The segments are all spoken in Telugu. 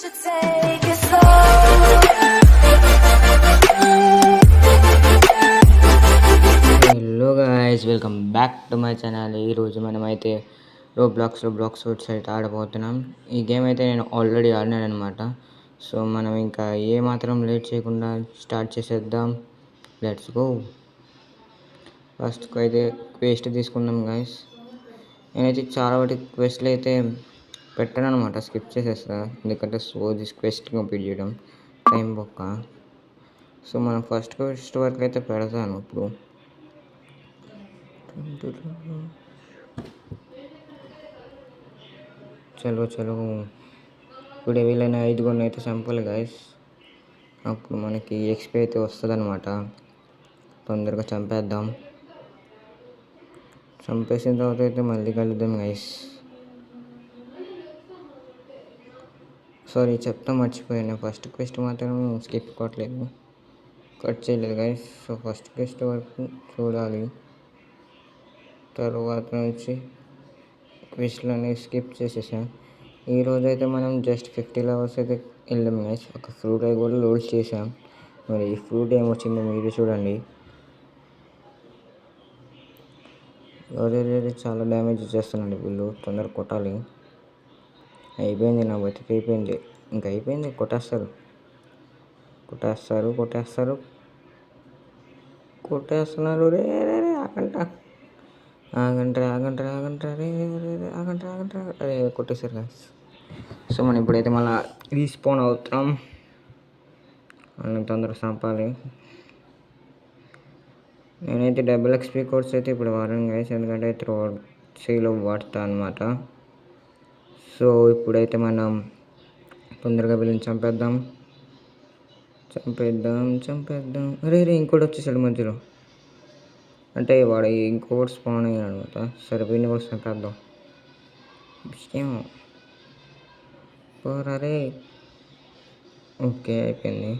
should take it slow. Hello guys, welcome back to my channel. ఈరోజు మనమైతే బ్లాక్స్ అవుట్ సైడ్ ఆడబోతున్నాం. ఈ గేమ్ అయితే నేను ఆల్రెడీ ఆడినాను అనమాట. సో మనం ఇంకా ఏ మాత్రం లేట్ చేయకుండా స్టార్ట్ చేసేద్దాం. Let's go. ఫస్ట్కి అయితే క్వెస్ట్ తీసుకుందాం గాయస్. నేనైతే చాలా వాటి క్వెస్ట్లు అయితే పెట్టాను అనమాట, స్కిప్ చేసేస్తా. ఎందుకంటే క్వెస్ట్ కంప్లీట్ చేయడం టైం బొక్క. సో మనం ఫస్ట్ క్వెస్ట్ వరకు అయితే పెడతాను ఇప్పుడు. చలో ఇప్పుడు వీళ్ళైనా 5 అయితే చంపాలి గాయస్. అప్పుడు మనకి ఎక్స్పీ అయితే వస్తుంది అనమాట. తొందరగా చంపేద్దాం. చంపేసిన తర్వాత అయితే మళ్ళీ కలుద్దాం గాయస్. సారీ, చెప్తా మర్చిపోయాను. ఫస్ట్ క్వెస్ట్ మాత్రం స్కిప్ కొట్టలేదు, కట్ చేయలేదు గాయస్. సో ఫస్ట్ క్వెస్ట్ వరకు చూడాలి, తర్వాత నుంచి క్వెస్ట్లు అనేవి స్కిప్ చేసేసాం. ఈరోజు అయితే మనం జస్ట్ 50 లెవెల్స్ అయితే వెళ్ళాం గైస్. ఒక ఫ్రూట్ అయి కూడా లోడ్ చేసాం. మరి ఈ ఫ్రూట్ ఏమొచ్చిందో మీరు చూడండి. ఎవరైతే చాలా డ్యామేజ్ చేస్తున్నాడు వీళ్ళు. తొందరగా కొట్టాలి. అయిపోయింది, నా బతికి అయిపోయింది. ఇంకా అయిపోయింది. కొట్టేస్తారు. రే ఆగంటారా. అరే కొట్టేశారు గాయస్. సో మనం ఇప్పుడైతే మళ్ళీ రీస్పాన్ అవుతాం. మనం తొందరగా చంపాలి. నేనైతే డబుల్ ఎక్స్పీ కోడ్స్ అయితే ఇప్పుడు వాడాను గాయస్, ఎందుకంటే త్రోలో వాడతా అనమాట. సో ఇప్పుడైతే మనం తొందరగా వీళ్ళని చంపేద్దాం. అరే ఇంకోటి వచ్చేసాడు మధ్యలో. అంటే వాడు ఇంకోటి స్పాన్ అయ్యాడు అనమాట. సరే వీడిని కూడా చంపేద్దాం. పోరారే. ఓకే, అయిపోయింది.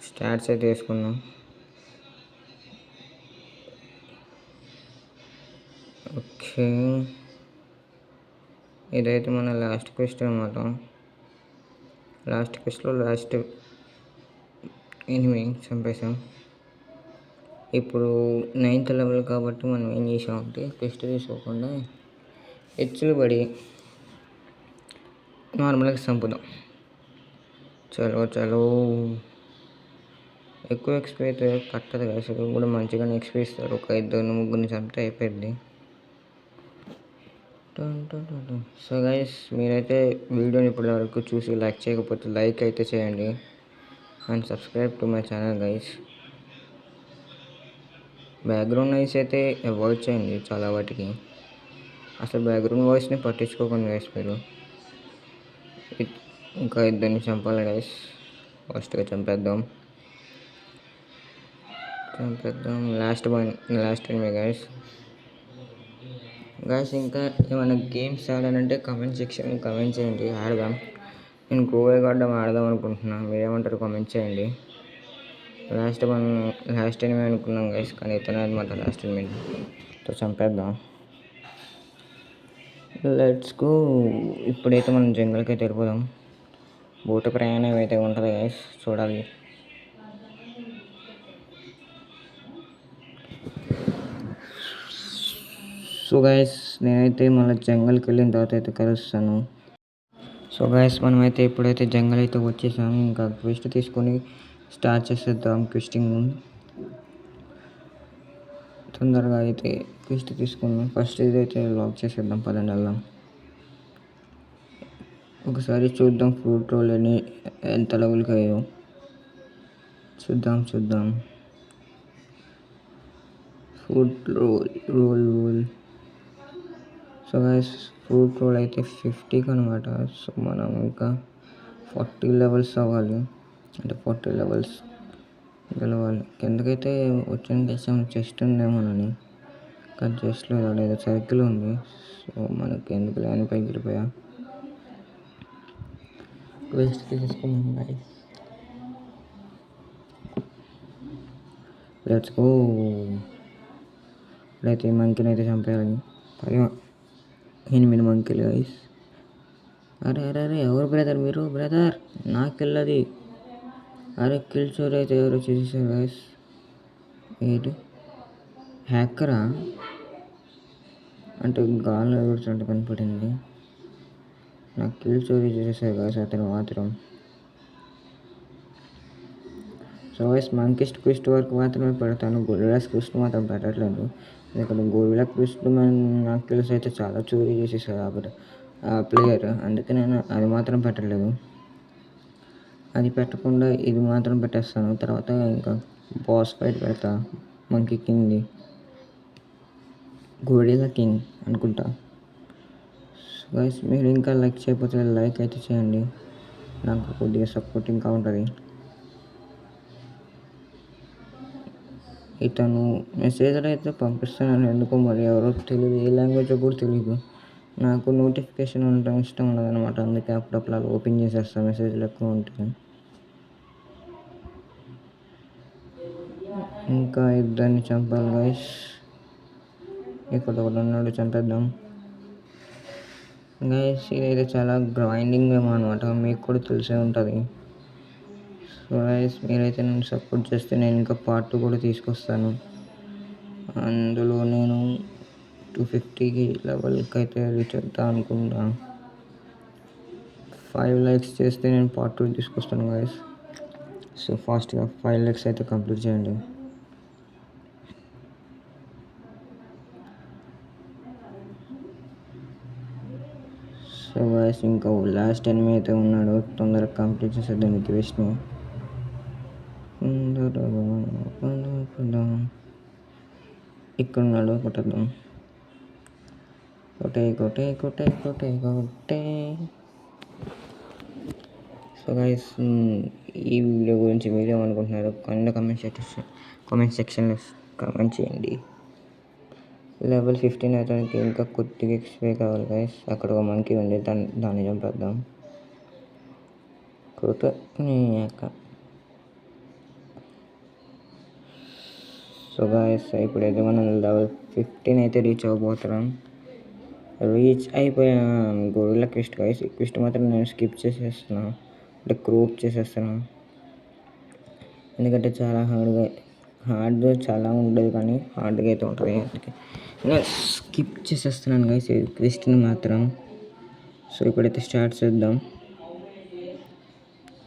స్టాట్స్ అయితే వేసుకున్నాం. ఓకే, ఇదైతే మన లాస్ట్ క్వెస్ట్ అనమాట. లాస్ట్ క్వెస్ట్లో లాస్ట్ ఎనిమిది చంపేసాం. ఇప్పుడు 9th లెవెల్ కాబట్టి మనం ఏం చేసామంటే క్వెస్ట్ తీసుకోకుండా హెచ్చులు పడి నార్మల్గా చంపుదాం. చలో ఎక్కువ ఎక్స్పీ అయితే పట్టదు కదా. అసలు కూడా మంచిగానే ఎక్స్పీ ఇస్తారు. ఒక 2-3 చంపితే అయిపోయింది. సో గైస్, మీరైతే వీడియోని ఇప్పటి వరకు చూసి లైక్ చేయకపోతే లైక్ అయితే చేయండి and subscribe to my channel guys. Background noise అయితే అవాయిడ్ చేయండి చాలా వాటికి. అసలు బ్యాక్గ్రౌండ్ వాయిస్ని పట్టించుకోకండి గైస్ మీరు. ఇంకా 2 చంపాలి గైస్. ఫస్ట్గా చంపేద్దాం. Last enemy guys. ఇంకా ఏమైనా గేమ్స్ ఆడాలంటే కామెంట్ సెక్షన్లో కామెంట్ చేయండి, ఆడదాం. నేను గోవా ఆడదాం అనుకుంటున్నాను. మీరేమంటారు కామెంట్ చేయండి. లాస్ట్ ఎనిమి అనుకున్నాం గైస్, కానీ ఇతనే అనమాట లాస్ట్ ఎనిమితో చంపేద్దాం. Let's go. ఇప్పుడైతే మనం జంగల్కి అయితే వెళ్ళిపోదాం. బోటు ప్రయాణం అయితే ఉంటుంది గైస్, చూడాలి. సో గైస్, నేనైతే మళ్ళీ జంగల్కి వెళ్ళిన తర్వాత అయితే కలుస్తాను. సో గైస్, మనమైతే ఇప్పుడైతే జంగల్ అయితే వచ్చేసాము. ఇంకా క్వెస్ట్ తీసుకొని స్టార్ట్ చేసేద్దాం క్వెస్టింగ్. తొందరగా అయితే క్వెస్ట్ తీసుకుందాం. ఫస్ట్ ఇదైతే లాక్ చేసేద్దాం. పదండి వెళ్దాం. ఒకసారి చూద్దాం ఫ్రూట్ రోల్ అని ఎంత లెవెల్కి అయ్యో చూద్దాం. Fruit role. So guys, fruit role అయితే 50కి అనమాట. సో మనం ఇంకా 40 లెవెల్స్ అవ్వాలి. అంటే 40 లెవెల్స్ గెలవాలి. కిందకైతే వచ్చిన దేశం చెస్ట్ ఉందేమోనని, కానీ చెస్ట్లో ఏదో సర్కిల్ ఉంది. సో మనకి ఎందుకు లేని పైకి వెళ్ళిపోయా. క్వెస్ట్ తీసుకున్నాం గైస్. Let's go. ఇప్పుడైతే మంకీని అయితే చంపేయాలి. 8 మంకీలు గైస్. అరే అరే అరే ఎవరు బ్రదర్ మీరు బ్రదర్ నాకు వెళ్ళది. అరే కిల్ చోరీ అయితే ఎవరో చేసేసారు గైస్. ఏంటి హ్యాకరా అంటే గాల్లో ఎగురుతుంటే కనపడింది. నాకు కిల్ చోరీ చేసేసారు గైస్ అతను మాత్రం. సో గైస్ మంకిస్ట్ క్విస్ట్ వరకు మాత్రమే పెడతాను, గొరిల్లాస్ క్విస్ట్ మాత్రం పెట్టట్లేదు. ఎందుకంటే గొరిల్లా క్విస్ట్ నాకు తెలిసి అయితే చాలా చోరీ చేసేసారు కాబట్టి ఆ ప్లేయర్, అందుకే నేను అది మాత్రం పెట్టలేదు. అది పెట్టకుండా ఇది మాత్రం పెట్టేస్తాను. తర్వాత ఇంకా బాస్ ఫైట్ పెడతా, మంకీ కింగ్ది, గొరిల్లా కింగ్ అనుకుంటా. సో గైస్ మీరు ఇంకా లైక్ చేయకపోతే లైక్ అయితే చేయండి, నాకు కొద్దిగా సపోర్ట్ ఇంకా ఉంటుంది. ఇతను మెసేజ్లు అయితే పంపిస్తున్నాను ఎందుకో మరి ఎవరో తెలియదు, ఏ లాంగ్వేజ్ కూడా తెలియదు. నాకు నోటిఫికేషన్ ఉండటం ఇష్టం ఉండదు అనమాట, అందుకే అప్పుడప్పుడు అలా ఓపెన్ చేసేస్తాను మెసేజ్లు ఎక్కువ ఉంటాయి. ఇంకా ఇద్దరిని చంపాలి గైస్. ఇక్కడ ఒకడు ఉన్నాడు, చంపేద్దాం గైస్. ఇదైతే చాలా గ్రైండింగ్ గేమ్ అనమాట, మీకు కూడా తెలిసే ఉంటుంది. సో గైస్ మీరైతే నన్ను సపోర్ట్ చేస్తే నేను ఇంకా పార్ట్ 2 కూడా తీసుకొస్తాను. అందులో నేను 250 లెవెల్కి అయితే రీచ్ అవుతా అనుకుంటా. 5 లైక్స్ చేస్తే నేను పార్ట్ 2 తీసుకొస్తాను గైస్. సో ఫాస్ట్గా 5 లైక్స్ అయితే కంప్లీట్ చేయండి. సో గైస్ ఇంకా లాస్ట్ ఎనిమి అయితే ఉన్నాడు, తొందరగా కంప్లీట్ చేసేద్దాం ఈ క్వెస్ట్ని. ఇక్కడ ఉన్నాడు, కొట్టేద్దాం. కొట్టే కొట్టే కొట్టే కొట్టే కొట్టే. సో గైస్ ఈ వీడియో గురించి మీరేమనుకుంటున్నారు కామెంట్ సెక్షన్లో కామెంట్ చేయండి. లెవెల్ 15 అతనికి ఇంకా కొద్దిగా ఎక్స్పీ కావాలి గైస్. అక్కడ ఒక మంకీ ఉంది, దాన్ని చంపేద్దాం. సో గైస్ ఇప్పుడైతే మనం లెవెల్ 15 అయితే రీచ్ అవ్వబోతున్నాం. రీచ్ అయిపోయా గొరిల్లా క్విస్ట్ గైస్. ఈ క్విస్ట్ మాత్రం నేను స్కిప్ చేసేస్తున్నా, అంటే క్రోప్ చేసేస్తున్నా, ఎందుకంటే చాలా హార్డ్ చాలా ఉండదు, కానీ హార్డ్గా అయితే ఉంటుంది. అందుకే నేను స్కిప్ చేసేస్తున్నాను గైస్ ఈ క్విస్ట్ని మాత్రం. సో ఇప్పుడైతే స్టార్ట్ చేద్దాం.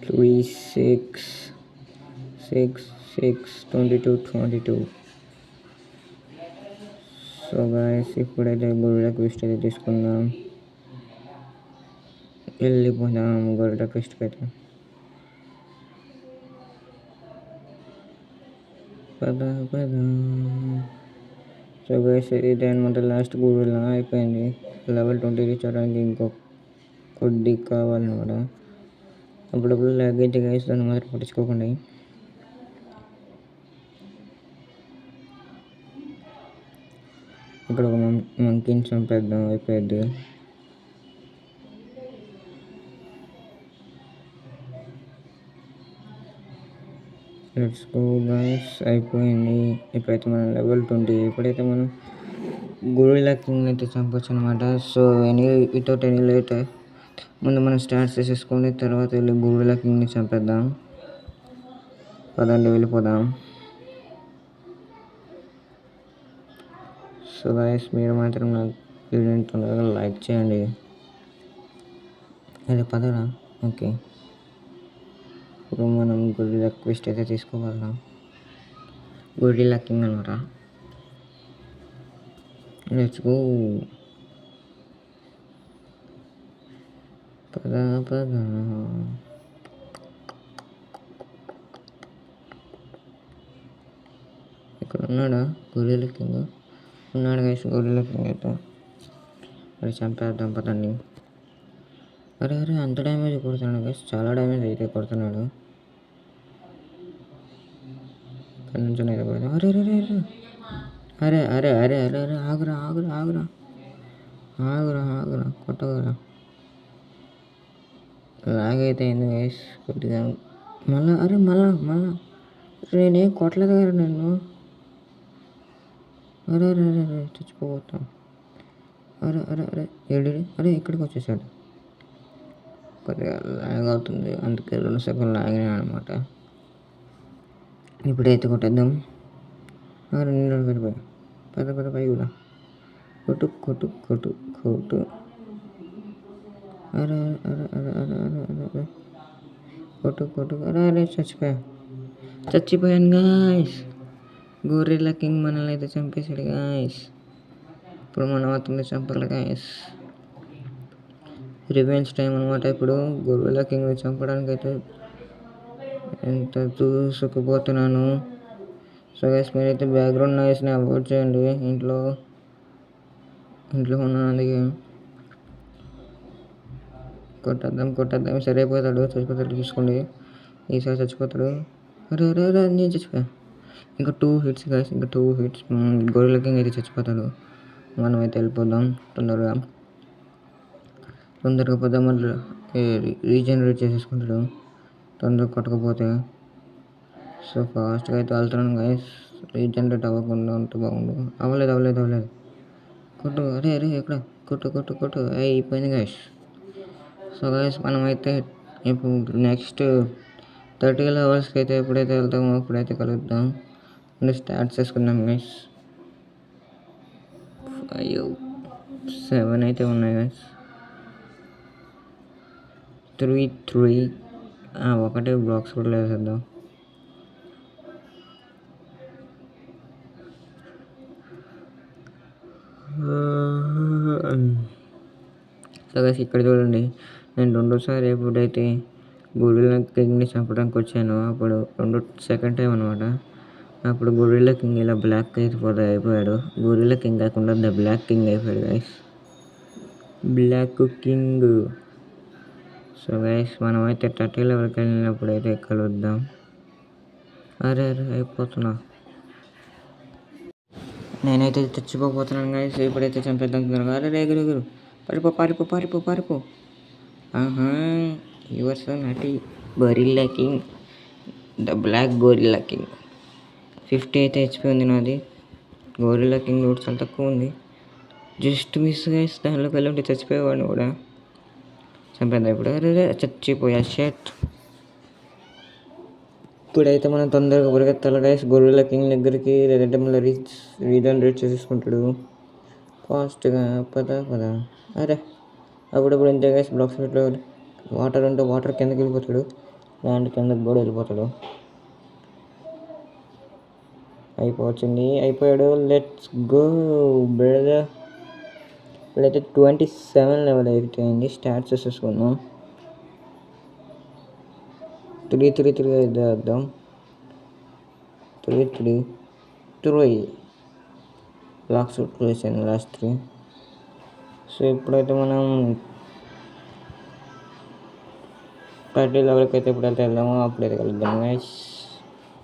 3 6 6 6 22. సో గైస్ ఇప్పుడైతే గొరిల్లా క్విస్ట్ అయితే తీసుకుందాం, వెళ్ళిపోదాం గొరిల్లా క్విస్ట్కి అయితే. పద. సో గైస్ ఇది అనమాట లాస్ట్ గొరిల్లా అయిపోయింది. లెవెల్ 20 రీచ్ అవడానికి ఇంకో కొద్ది కావాలన్నమాట. అప్పుడప్పుడు లాగ్ అయితే గైస్, దాన్ని మాత్రం పట్టించుకోకండి. ఇక్కడ ఒక మంకీని చంపేద్దాం, అయిపోయింది. లెట్స్ గో గైస్, అయిపోయింది. ఇప్పుడైతే మనం లెవెల్ 20. ఇప్పుడైతే మనం గొరిల్లా కింగ్ అయితే చంపొచ్చు అనమాట. సో వితౌట్ ఎనీ లేట్ ముందు మనం స్టార్ట్ చేసేసుకొని తర్వాత వెళ్ళి గొరిల్లా కింగ్ని చంపేద్దాం. పదండి వెళ్ళిపోదాం. సో గైస్ మీరు మాత్రం నాకు వీడియోని తొందరగా లైక్ చేయండి. అదే పదరా. ఓకే ఇప్పుడు మనం గొరిల్లా క్విస్ట్ అయితే తీసుకోగలం. గొరిల్లా కింగ్ అనమాట. Let's go. పద. ఇక్కడ ఉన్నాడా గొరిల్లా కింగ్? ఉన్నాడు గైస్ గొరిల్లా కింగ్ అయితే. అది చంపేద్దాం పదండి. అరే అంత డ్యామేజ్ కొడుతున్నాడు గైస్, చాలా డ్యామేజ్ అయితే కొడుతున్నాడు. ఇక్కడ నుంచి అయితే కొడతాం. అరే ఆగురా కొట్టగరా. లాగ్ అయితే అయింది గైస్ కొద్దిగా. మళ్ళా నేనేం కొట్టలేదు కదా నేను. అరే చచ్చిపోతాం. అరే ఇక్కడికి వచ్చేసాడు. కొద్దిగా లాగ్ అవుతుంది, అందుకే 2 సెకండ్లు లాగినాయి అనమాట. ఇప్పుడైతే కొట్టేద్దాం. నేను వెళ్ళిపోయా. పద పై కూడా కొట్టు కొట్టు కొట్టు కొట్టు. అరే అరే అరే అరే అరే అరే అరే కొట్టు కొట్టు. అరే అరే చచ్చిపోయాను గాయస్. గొరిల్లా కింగ్ మనల్ని అయితే చంపేశాడు గాయస్. ఇప్పుడు మనం అతన్ని చంపాలి గాయస్. రివెంజ్ టైం అనమాట. ఇప్పుడు గొరిల్లా కింగ్ని చంపడానికి అయితే ఎంత దూసుకుపోతున్నాను. సో గైస్ మీరైతే బ్యాక్గ్రౌండ్ నాయిస్ని అవాయిడ్ చేయండి. ఇంట్లో ఉన్నాను, అందుకే కొట్టేద్దాం. సరైపోతాడు, చచ్చిపోతాడు. చూసుకోండి, ఈసారి చచ్చిపోతాడు. అరే అరే అరే నేను చచ్చిపోయా. ఇంకా 2 hits గైస్, ఇంకా 2 hits. గొరిల్లా కింగ్ అయితే చచ్చిపోతాడు. మనం అయితే వెళ్ళిపోదాం తొందరగా పోదాం. మళ్ళీ రీజనరేట్ చేసేసుకుంటాడు తొందరగా కొట్టకపోతే. సో ఫాస్ట్గా అయితే వెళ్తున్నాను గైస్. రీజనరేట్ అవ్వకుండా ఉంటే బాగుండు. అవ్వలేదు. కొట్టు. అరే ఎక్కడ కొట్టు. అయిపోయింది గైస్. సో గైస్ మనమైతే ఇప్పుడు నెక్స్ట్ 30 levelsకి అయితే ఎప్పుడైతే వెళ్తామో అప్పుడైతే కలుద్దాం. స్టార్ట్ చేసుకుందాం గైస్. 7 అయితే ఉన్నాయి గైస్. 3 ఒకటే బ్లాక్స్ కూడా వేసేద్దాం. సో గైస్ ఇక్కడ చూడండి, నేను 2సారి ఎప్పుడైతే గొరిల్లా కింగ్ని చంపడానికి వచ్చానో అప్పుడు 2nd టైం అనమాట. అప్పుడు గొరిల్లా కింగ్ ఇలా బ్లాక్ అయిపోయాడు. గొరిల్లా కింగ్ కాకుండా ద బ్లాక్ కింగ్ అయిపోయాడు guys. Black king. So guys మనమైతే 30 లెవెల్కి వెళ్ళినప్పుడు అయితే కలుద్దాం. అరే అయిపోతున్నా. నేనైతే చచ్చిపోతున్నాను గైస్. ఇప్పుడైతే చంపేద్దాం. అరే ఎగురు పారిపో. Your so naughty gorilla king, the black gorilla king. 50 అయితే HP ఉంది నాది. గొరిల్లా కింగ్ రూట్ చాలా తక్కువ ఉంది. Just miss guys. దానిలోకి వెళ్ళి ఉంటే చచ్చిపోయేవాడిని కూడా. చంపేద్దాం ఇప్పుడు. అరే చచ్చిపోయా షర్ట్. ఇప్పుడైతే మనం తొందరగా పరిగెత్తాలి గైస్ గొరిల్లా కింగ్ దగ్గరికి. లేదంటే మళ్ళీ రీజనరేట్ చేసేసుకుంటాడు ఫాస్ట్గా. పద. అరే అప్పుడప్పుడు ఇంతే గైస్. బ్లాక్స్ పెట్టలో వాటర్ ఉంటే వాటర్ కిందకి వెళ్ళిపోతాడు, ల్యాండ్ కిందకి కూడా వెళ్ళిపోతాడు. అయిపోయాడు. Let's go brother. ఇప్పుడైతే 27 లెవెల్ అయిపోయింది. స్టార్ట్ చేసేసుకున్నాం. 3 వేద్దాం. 3 బ్లాక్స్ వేసాను లాస్ట్ 3. సో ఇప్పుడైతే మనం 30 లెవెల్కి అయితే ఎప్పుడైతే వెళ్దామో అప్పుడైతే కలుద్దాం గైస్.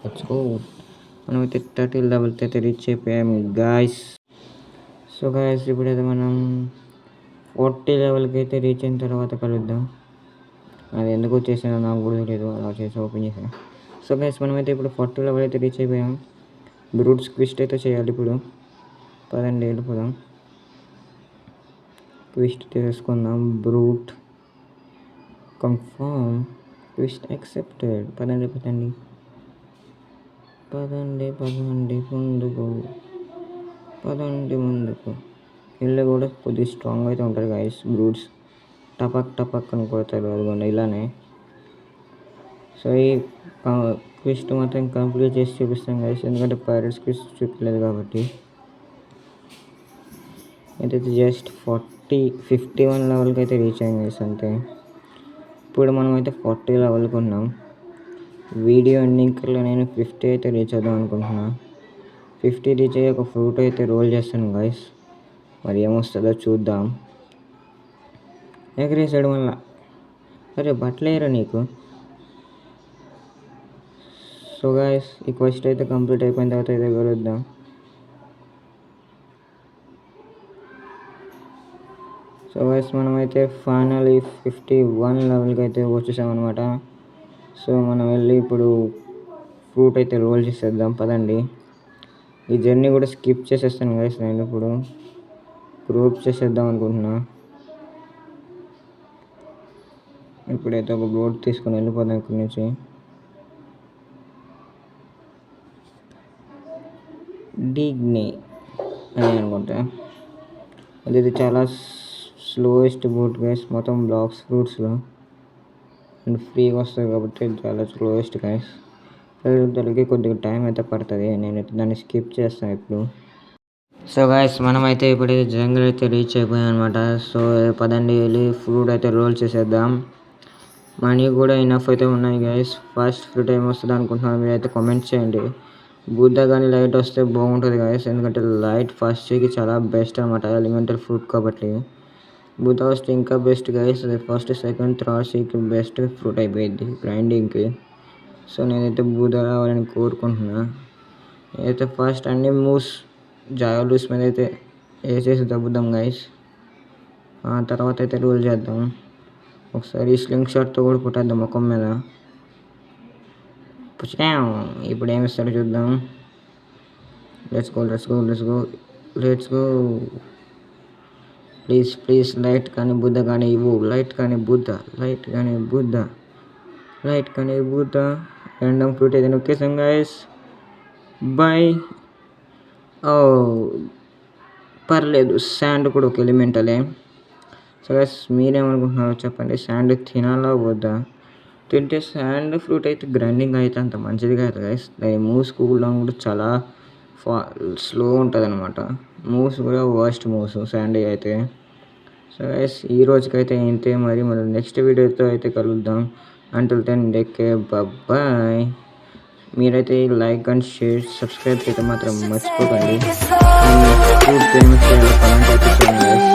Let's go. మనమైతే 30 లెవెల్కి అయితే రీచ్ అయిపోయాం గాయస్. సో గాయస్ ఇప్పుడైతే మనం 40 లెవెల్కి అయితే రీచ్ అయిన తర్వాత కలుద్దాం. అది ఎందుకు చేసానో నాకు కూడా తెలియదు, అలా చేసి ఓపెన్ చేసాను. సో గైస్ మనమైతే ఇప్పుడు 40 లెవెల్ అయితే రీచ్ అయిపోయాం. బ్రూట్స్ క్విస్ట్ అయితే చేయాలి ఇప్పుడు. పదండి వెళ్ళిపోదాం. ట్విస్ట్ తీసుకుందాం. Brute confirm, twist accepted. పదండి ముందుకు. వీళ్ళు కూడా కొద్దిగా స్ట్రాంగ్ అయితే ఉంటారు గైస్. బ్రూట్స్ టపక్ అని కొడతారు, అదిగోండి ఇలానే. సో ఈ క్విస్ట్ మాత్రం కంప్లీట్ చేసి చూపిస్తాం గైస్, ఎందుకంటే పైరట్స్ క్విస్ట్ చూపించలేదు కాబట్టి. అయితే జస్ట్ 51 లెవెల్కి అయితే రీచ్ అయ్యాం గైస్ అంతే. ఇప్పుడు మనం అయితే 40 లెవెల్కి ఉన్నాం. వీడియో ఎండింగ్లో నేను 50 అయితే రీచ్ అవుదాం అనుకుంటున్నా. 50 రీచ్ అయ్యి ఒక ఫ్రూట్ అయితే రోల్ చేస్తాను గైస్. మరి ఏమొస్తుందో చూద్దాం. ఎగరేసాడు మళ్ళా. అరే బట్టలేరా నీకు. సో గైస్ ఈ క్వెస్ట్ అయితే కంప్లీట్ అయిపోయిన తర్వాత అయితే కలుద్దాం. సో గైస్ మనమైతే ఫైనల్లీ 51 లెవెల్కి అయితే వచ్చేసామన్నమాట. సో మనం వెళ్ళి ఇప్పుడు ఫ్రూట్ అయితే రోల్ చేసేద్దాం. పదండి. ఈ జర్నీ కూడా స్కిప్ చేసేస్తాను గైస్. నేను ఇప్పుడు గ్రూప్ చేసేద్దాం అనుకుంటున్నా. ఇప్పుడైతే ఒక బోట్ తీసుకొని వెళ్ళిపోదాం ఇక్కడి నుంచి. డిగ్నీ అని అనుకుంటా. ఇది చాలా స్లోయెస్ట్ బోట్ గైస్, మొత్తం బ్లాక్స్ ఫ్రూట్స్లో అండ్ ఫ్రీగా వస్తుంది కాబట్టి చాలా స్లోయెస్ట్ గైస్. దానికి కొద్దిగా టైం అయితే పడుతుంది, నేనైతే దాన్ని స్కిప్ చేస్తాను ఇప్పుడు. సో గైస్ మనమైతే ఇప్పుడైతే జంగల్ అయితే రీచ్ అయిపోయాం అనమాట. సో పదండి వెళ్ళి ఫ్రూట్ అయితే రోల్ చేసేద్దాం. మనీ కూడా ఇనఫ్ అయితే ఉన్నాయి గైస్. ఫస్ట్ ఫ్రూట్ ఏమొస్తుంది అనుకుంటున్నాను, మీరైతే కామెంట్ చేయండి. బుద్ధ కానీ లైట్ వస్తే బాగుంటుంది గైస్, ఎందుకంటే లైట్ ఫస్ట్ సీకి చాలా బెస్ట్ అనమాట, ఎలిమెంటల్ ఫ్రూట్ కాబట్టి. బుద్ధ వస్తే ఇంకా బెస్ట్ గైస్, అది ఫస్ట్ సెకండ్ థర్డ్ సీకి బెస్ట్ ఫ్రూట్ అయిపోయింది గ్రైండింగ్కి. సో నేనైతే బుద్ధ రావాలని కోరుకుంటున్నా. నేనైతే ఫస్ట్ అన్ని మూవ్స్ జాయోలూస్ మీద అయితే వేసేసి దబ్బుద్దాం గైస్. ఆ తర్వాత అయితే రూల్ చేద్దాం. ఒకసారి స్లింగ్ షాట్తో కూడా కొట్టేద్దాం ముఖం మీద. ఇప్పుడు ఏమి ఇస్తాడో చూద్దాం. Let's go. ప్లీజ్ లైట్ కానీ బుద్ధ కానీ ఇవ్వు. లైట్ కానీ బుద్ధ. రెండమ్ ఫ్రూట్ అయితే నొక్కేసాం గైస్. బాయ్. ఓ పర్లేదు, శాండ్ కూడా ఒక ఎలిమెంటలే. సో గైస్ మీరేమనుకుంటున్నారో చెప్పండి, శాండ్ తినాలా వద్దా? తింటే శాండ్ ఫ్రూట్ అయితే గ్రైండింగ్ అయితే అంత మంచిది కాదు గైస్. దాని మూవ్స్ కూడా చాలా స్లో ఉంటుంది అనమాట. మూవ్స్ కూడా వర్స్ట్ మూవ్స్ శాండ్ అయితే. సో గైస్ ఈ రోజుకైతే ఇంతే, మరి నెక్స్ట్ వీడియోతో అయితే కలుద్దాం. Until then take care, bye. మీరైతే లైక్ అండ్ షేర్ సబ్స్క్రైబ్ చేయడం మాత్రం మర్చిపోకండి. Take it slow. కామెంట్ అయితే చేయండి.